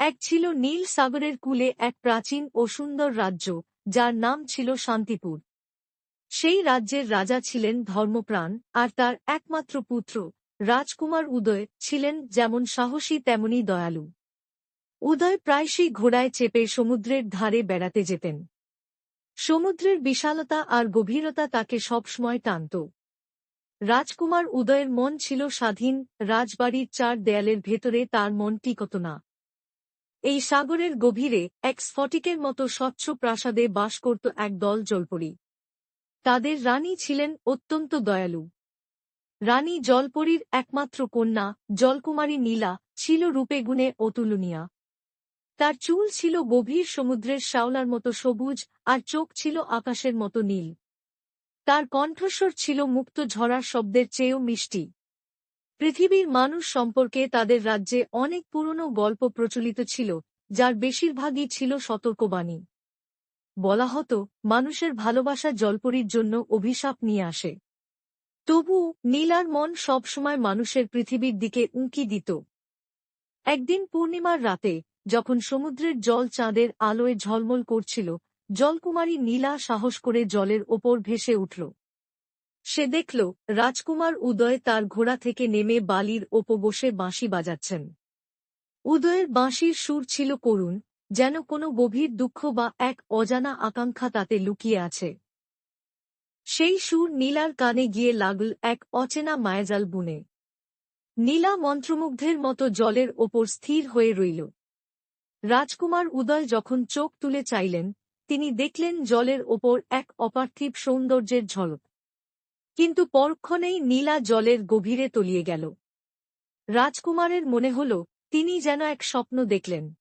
এক ছিল নীল সাগরের কূলে এক প্রাচীন ও সুন্দর রাজ্য, যার নাম ছিল শান্তিপুর। সেই রাজ্যের রাজা ছিলেন ধর্মপ্রাণ, আর তার একমাত্র পুত্র রাজকুমার উদয় ছিলেন যেমন সাহসী তেমনি দয়ালু। উদয় প্রায়শই ঘোড়ায় চেপে সমুদ্রের ধারে বেড়াতে যেতেন। সমুদ্রের বিশালতা আর গভীরতা তাকে সবসময় টানত। রাজকুমার উদয়ের মন ছিল স্বাধীন, রাজবাড়ির চার দেয়ালের ভেতরে তার মন টিকত না। এই সাগরের গভীরে এক স্ফটিকের মতো স্বচ্ছ প্রাসাদে বাস করত এক দল জলপরী। তাদের রানী ছিলেন অত্যন্ত দয়ালু। রানী জলপরীর একমাত্র কন্যা জলকুমারী নীলা ছিল রূপে গুণে অতুলনীয়া। তার চুল ছিল গভীর সমুদ্রের শ্যাওলার মতো সবুজ, আর চোখ ছিল আকাশের মতো নীল। তার কণ্ঠস্বর ছিল মুক্ত ঝরার শব্দের চেয়েও মিষ্টি। পৃথিবীর মানুষ সম্পর্কে তাদের রাজ্যে অনেক পুরনো গল্প প্রচলিত ছিল, যার বেশিরভাগই ছিল সতর্কবাণী। বলা হতো, মানুষের ভালোবাসা জলপরীর জন্য অভিশাপ নিয়ে আসে। তবু নীলার মন সবসময় মানুষের পৃথিবীর দিকে উঁকি দিত। একদিন পূর্ণিমার রাতে, যখন সমুদ্রের জল চাঁদের আলোয় ঝলমল করছিল, জলকুমারী নীলা সাহস করে জলের ওপর ভেসে উঠল। সে দেখল, রাজকুমার উদয় তার ঘোড়া থেকে নেমে বালির ওপর বসে বাঁশি বাজাচ্ছেন। উদয়ের বাঁশির সুর ছিল করুণ, যেন কোনো গভীর দুঃখ বা এক অজানা আকাঙ্ক্ষা তাতে লুকিয়ে আছে। সেই সুর নীলার কানে গিয়ে লাগল এক অচেনা মায়াজাল বুনে। নীলা মন্ত্রমুগ্ধের মতো জলের ওপর স্থির হয়ে রইল। রাজকুমার উদয় যখন চোখ তুলে চাইলেন, তিনি দেখলেন জলের ওপর এক অপার্থিব সৌন্দর্যের ঝলক। কিন্তু পরক্ষণেই নীলা জলের গভীরে তলিয়ে গেল। রাজকুমারের মনে হল, তিনি যেন এক স্বপ্ন দেখলেন।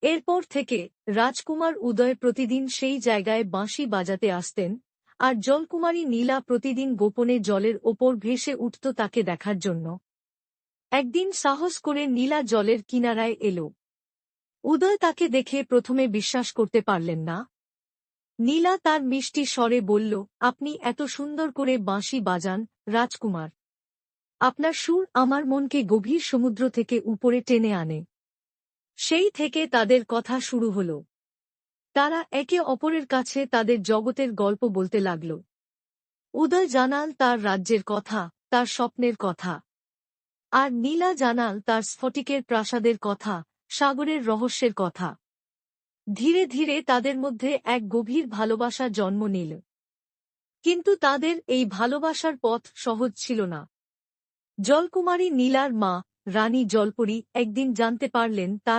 এরপর থেকে রাজকুমার উদয় প্রতিদিন সেই জায়গায় বাঁশি বাজাতে আসতেন, আর জলকুমারী নীলা প্রতিদিন গোপনে জলের ওপর ভেসে উঠত তাকে দেখার জন্য। একদিন সাহস করে নীলা জলের কিনারায় এল। উদয় তাকে দেখে প্রথমে বিশ্বাস করতে পারলেন না। নীলা তার মিষ্টি স্বরে বলল, আপনি এত সুন্দর করে বাঁশি বাজান, রাজকুমার। আপনার সুর আমার মনকে গভীর সমুদ্র থেকে উপরে টেনে আনে। সেই থেকে তাদের কথা শুরু হল। তারা একে অপরের কাছে তাদের জগতের গল্প বলতে লাগল। উদয় জানাল তার রাজ্যের কথা, তার স্বপ্নের কথা। আর নীলা জানাল তার স্ফটিকের প্রাসাদের কথা, সাগরের রহস্যের কথা। ধীরে ধীরে তাদের মধ্যে এক গভীর ভালোবাসা জন্ম নিল। কিন্তু তাদের এই ভালোবাসার পথ সহজ ছিল না। জলকুমারী নীলার মা, রানী জলপরী, একদিন জানতে পারলেন তার